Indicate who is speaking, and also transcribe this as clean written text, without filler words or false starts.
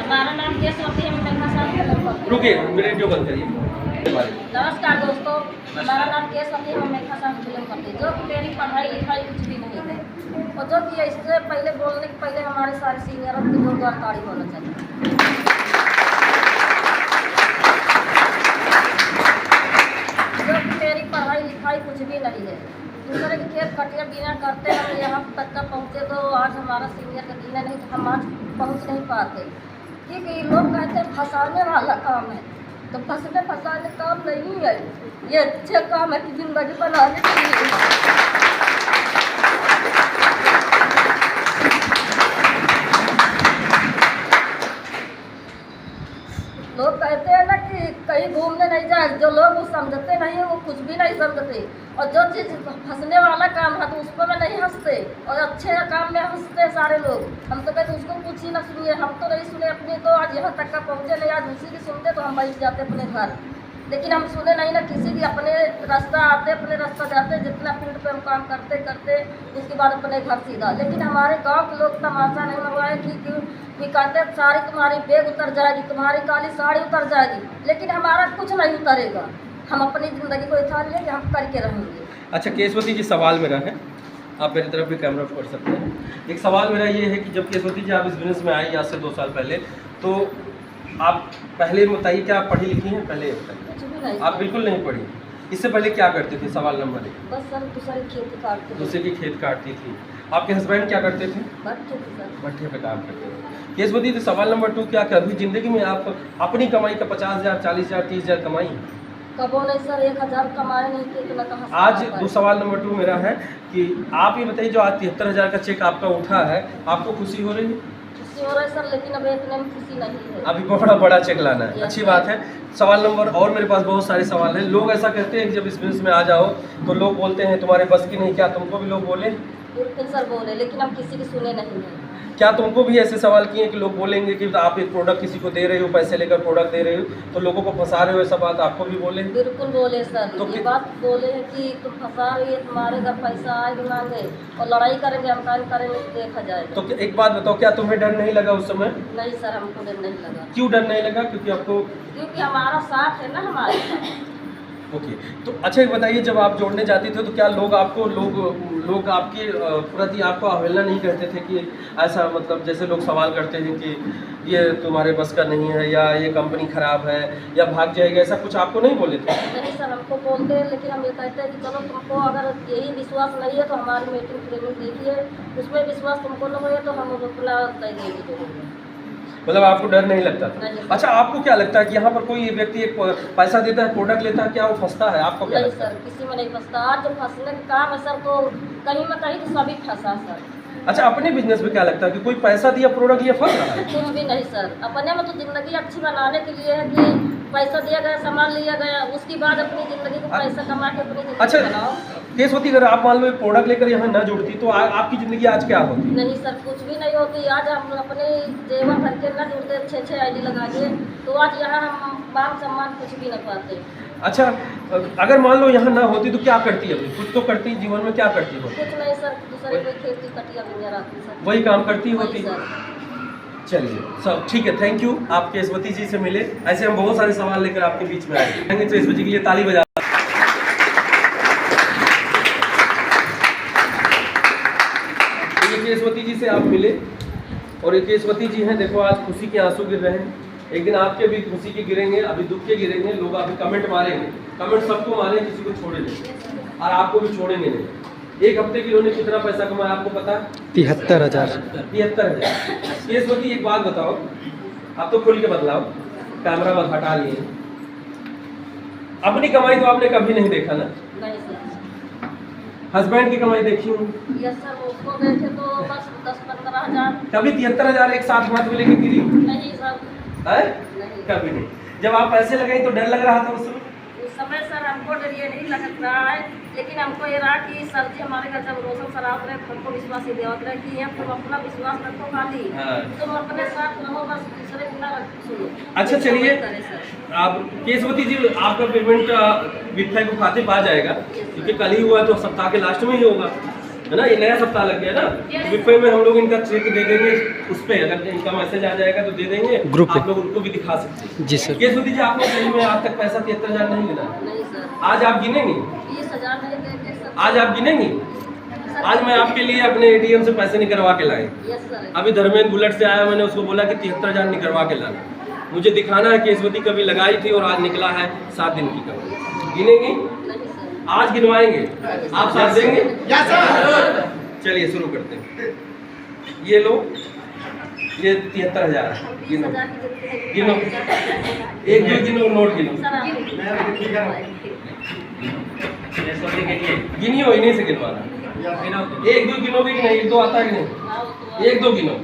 Speaker 1: हमारा नाम केशवती है।
Speaker 2: रुकिए, वीडियो बंद करिए।
Speaker 1: नमस्कार दोस्तों, हमारा नाम केशवती है। मैं फिल्म करती जो मेरी पढ़ाई लिखाई कुछ भी नहीं है और जो कि इससे पहले बोलने के पहले हमारे सारे सीनियरों की जोरदार तारीफ होना चाहिए। जो कि मेरी पढ़ाई लिखाई कुछ भी नहीं है, दूसरे के खेत कटिया बिना करते हम यहाँ तक का पहुँचे तो आज हमारा सीनियर का गिना नहीं तो हम आज पहुँच नहीं पाते। क्योंकि लोग कहते हैं फंसाने वाला काम है, तो फंसाने काम नहीं है, ये अच्छे काम है कि जिंदगी बनाने के लिए। लोग कहते हैं ना कि कहीं घूमने नहीं जाए, जो लोग वो समझते नहीं है वो कुछ भी नहीं समझते, और जो चीज़ फंसने वाला काम है तो उस पर में नहीं हंसते और अच्छे काम में हंसते सारे लोग। हम तो कहते उसको कुछ ही ना सुनिए, हम तो नहीं सुने अपने, तो आज यहाँ तक का पहुँचे नहीं, आज उसी की सुनते तो हम बैठ जाते अपने घर, लेकिन हम सुने नहीं ना किसी की। अपने रास्ता आते अपने रास्ता जाते, जितना फील्ड पे हम काम करते करते उसके बाद अपने घर सीधा। लेकिन हमारे गांव के लोग तमाशा नहीं मंगवाए कि कहते सारी तुम्हारी बेग उतर जाएगी, तुम्हारी काली साड़ी उतर जाएगी, लेकिन हमारा कुछ नहीं उतरेगा। हम अपनी ज़िंदगी को इतना लेके हम करके रहेंगे।
Speaker 2: अच्छा केशवती जी, सवाल मेरा है, आप मेरी तरफ भी कैमरा कर सकते हैं। एक सवाल मेरा ये है कि जब केशवती जी आप इस बिजनेस में आई आज से 2 साल पहले, तो आप पहले बताइए क्या आप पढ़ी लिखी हैं? पहले बताइए। आप बिल्कुल नहीं पढ़ी। इससे पहले क्या करते थे? सवाल नंबर 1।
Speaker 1: बस सर दूसरे खेती काटते,
Speaker 2: दूसरे की खेत काटती थी। आपके हस्बैंड क्या करते थे? भट्ठे पे काम करते थे। केशवती जी, सवाल नंबर 2, क्या कभी ज़िंदगी में आप अपनी कमाई का 50,000, 40,000, 30,000 कमाई?
Speaker 1: कबो नहीं सर, 1,000 कमाए नहीं थे तो मैं कहाँ।
Speaker 2: आज सवाल नंबर 2 मेरा है कि आप ये बताइए, जो आज 73,000 का चेक आपका उठा है, आपको खुशी हो रही है?
Speaker 1: खुशी हो रहा है सर, लेकिन अब इतने में खुशी नहीं है।
Speaker 2: अभी बड़ा चेक लाना है, अच्छी बात है। सवाल नंबर, और मेरे पास बहुत सारे सवाल हैं। लोग ऐसा कहते हैं कि जब इस बिजनेस में आ जाओ तो लोग बोलते हैं तुम्हारे बस की नहीं, क्या तुमको भी लोग बोले?
Speaker 1: बिल्कुल सर बोले, लेकिन हम किसी की सुने नहीं है।
Speaker 2: क्या तुमको भी ऐसे सवाल किए कि लोग बोलेंगे कि आप एक प्रोडक्ट किसी को दे रहे हो, पैसे लेकर प्रोडक्ट दे रहे हो, तो लोगों को फंसा रहे हो, ऐसा बात आपको भी बोले?
Speaker 1: बिल्कुल बोले सर,
Speaker 2: तो
Speaker 1: ये बात बोले हैं कि तुम फंसा रही है, तुम्हारे घर पैसा आएगा मांगे और लड़ाई करेंगे, हम काम करेंगे तो देखा जाएगा।
Speaker 2: तो एक बात बताओ, क्या तुम्हें डर नहीं लगा उस समय?
Speaker 1: नहीं सर, हमको डर नहीं लगा।
Speaker 2: क्यों डर नहीं लगा? क्योंकि
Speaker 1: हमारा साथ है ना हमारे साथ।
Speaker 2: ओके, तो अच्छा एक बताइए, जब आप जोड़ने जाती थे तो क्या लोग आपके प्रति आपको अवहेलना नहीं करते थे कि ऐसा, मतलब जैसे लोग सवाल करते हैं कि ये तुम्हारे बस का नहीं है, या ये कंपनी ख़राब है, या भाग जाएगा, ऐसा कुछ आपको नहीं बोले थे?
Speaker 1: नहीं सर, हमको बोलते हैं, लेकिन हम ये कहते हैं कि चलो तुमको अगर यही विश्वास नहीं है तो हमारी मीटिंग ट्रेनिंग देखिए, उसमें विश्वास तुमको न हो तो हम अपना देंगे।
Speaker 2: मतलब आपको डर नहीं लगता था?
Speaker 1: नहीं।
Speaker 2: अच्छा, आपको क्या लगता है कि यहाँ पर कोई व्यक्ति एक पैसा देता है, प्रोडक्ट लेता है, क्या वो फंसता है? आपको क्या लगता है?
Speaker 1: सर, किसी में नहीं फंसता। आज जो फंसने का काम है सर, तो कहीं में कहीं तो सभी फंसा सर।
Speaker 2: अच्छा, अपने बिजनेस में क्या लगता है कि कोई पैसा दिया प्रोडक्ट लिया फंस रहा है?
Speaker 1: कुछ भी नहीं सर, अपने में तो ज़िंदगी अच्छी बनाने के लिए है कि पैसा दिया गया, सामान लिया गया, उसके बाद अपनी ज़िंदगी को पैसा कमा के अपनी ज़िंदगी
Speaker 2: अच्छा
Speaker 1: बनाओ।
Speaker 2: केशवती, अगर आप मान लो एक प्रोडक्ट लेकर यहाँ न जुड़ती तो आपकी ज़िंदगी आज क्या होती?
Speaker 1: नहीं सर, कुछ भी नहीं होती। आज हम अपने जेवर भर के न जुड़ते, 6 आईडी लगा के, तो आज यहाँ हम मान सम्मान कुछ भी नहीं पाते।
Speaker 2: अच्छा, अगर मान लो यहाँ ना होती तो क्या करती अभी? कुछ तो करती, जीवन में क्या करती हो?
Speaker 1: कुछ नहीं सर, दूसरे कोई खेती कटिया बिनिया रहती सर,
Speaker 2: वही काम करती होती।
Speaker 1: सर।
Speaker 2: चलिए सब ठीक है, थैंक यू। आप केशवती जी से मिले, ऐसे हम बहुत सारे सवाल लेकर आपके बीच में आए। केशवती जी के लिए ताली बजा। केशवती जी से आप मिले और ये केशवती जी हैं, देखो आज खुशी के आंसू गिर रहे हैं। एक दिन आपके भी खुशी के गिरेंगे, अभी दुख के गिरेंगे। लोग अभी कमेंट मारेंगे, कमेंट सबको मारेंगे, किसी को छोड़े नहीं और आपको भी छोड़ेंगे नहीं। एक हफ्ते के इन्होंने कितना पैसा कमाया आपको पता है?
Speaker 3: 73,000।
Speaker 2: 73,000। केशवती एक बात बताओ, आप तो खुल के बतलाओ, कैमरा मत हटा लिए। अपनी कमाई तो आपने कभी नहीं देखा ना?
Speaker 1: नहीं सर।
Speaker 2: हस्बैंड की कमाई देखी हूँ?
Speaker 1: यस सर, उसको देखे तो बस 10-15,000।
Speaker 2: कभी 73,000 एक साथ हाथ में लेके गिरी?
Speaker 1: नहीं सर,
Speaker 2: है?
Speaker 1: नहीं।
Speaker 2: कभी नहीं। जब आप पैसे लगाई तो डर लग रहा था उस
Speaker 1: समय सर हमको डर ये नहीं लग रहा है, लेकिन हमको ये रहा कि सर जी हमारे घर जब रोशन सर आते रहे तो हमको विश्वास ही देवत रहे कि तुम अपना विश्वास रखो खाली, तुम अपने साथ रहो, बस दूसरे बिना सुनो।
Speaker 2: अच्छा चलिए, आप केशवती जी आपका पेमेंट वित्थाई को खाते पा जाएगा, क्योंकि कल ही हुआ तो सप्ताह के लास्ट में ही होगा। है ना, ये नया सप्ताह लग गया ना। विपे में हम लोग इनका चेक दे देंगे, उस पर अगर इनका मैसेज आ जाएगा तो दे देंगे,
Speaker 3: ग्रुप पे।
Speaker 2: आप लोग उनको भी दिखा सकते हैं।
Speaker 3: जी सर।
Speaker 2: ये सुधी जी, आपने सही में आज तक पैसा 73,000 नहीं गिना?
Speaker 1: नहीं सर,
Speaker 2: आज आप गिनेंगे?
Speaker 1: 20,000 नहीं देंगे सर।
Speaker 2: आज आप गिनेंगे? आज मैं आपके लिए अपने ATM से पैसे निकलवा के लाए।
Speaker 1: Yes sir.
Speaker 2: अभी धर्मेंद्र बुलेट से आया, मैंने उसको बोला कि 73,000 निकलवा के लाना। मुझे दिखाना है कि केशवती कभी लगाई थी और आज निकला है 7 दिन की कमाई। गिनेंगे?
Speaker 1: नहीं सर।
Speaker 2: आज गिनवाएंगे, आप साथ देंगे? चलिए शुरू करते हैं। ये लो, ये 73,000 गिनो,
Speaker 1: 20,000 की देते हैं।
Speaker 2: गिनो, एक दो गिनो, नोट गिनो,
Speaker 1: सर आप
Speaker 2: गिनियो, इन्हीं से गिनवाना। एक दो गिनोगे कि नहीं? एक दो आता है कि नहीं? एक दो गिनो।